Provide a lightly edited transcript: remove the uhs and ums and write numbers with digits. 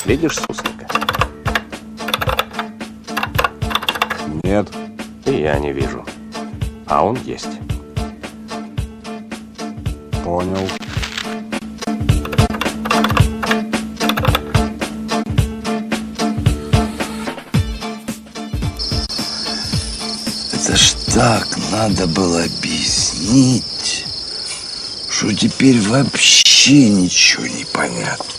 Видишь суслика? Нет. И я не вижу. А он есть. Понял. Это ж так надо было объяснить, что теперь вообще ничего не понятно.